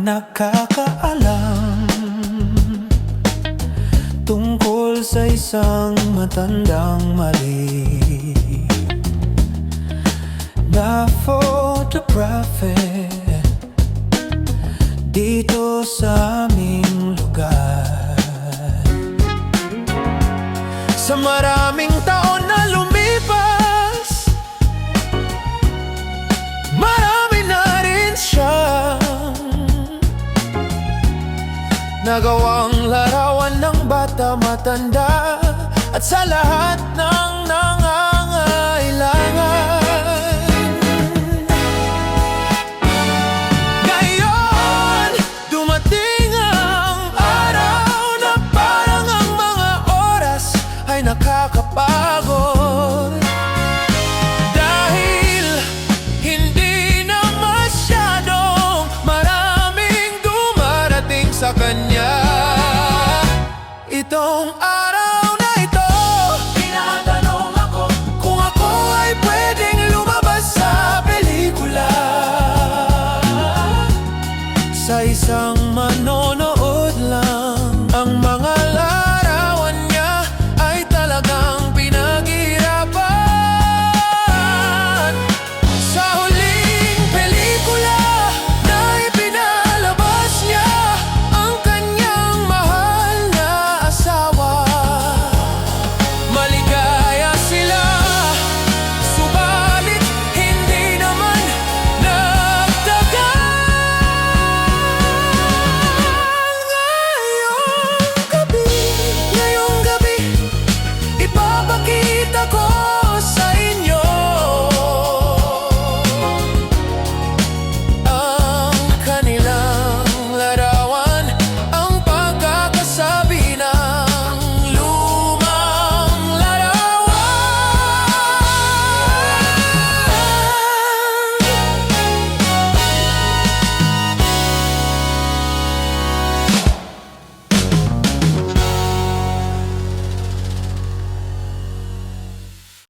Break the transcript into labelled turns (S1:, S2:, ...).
S1: nakakaalam tungkol sa isang matandang mali na photography dito sa aming lugar. Sa maraming taon na lumipas, marami na rin siyang nagawang larawan ng bata, matanda at sa lahat ng nangangailangan. Ngayon, dumating ang araw na parang ang mga oras ay nakakapagod, dahil hindi na masyadong maraming dumarating sa kanya. Itong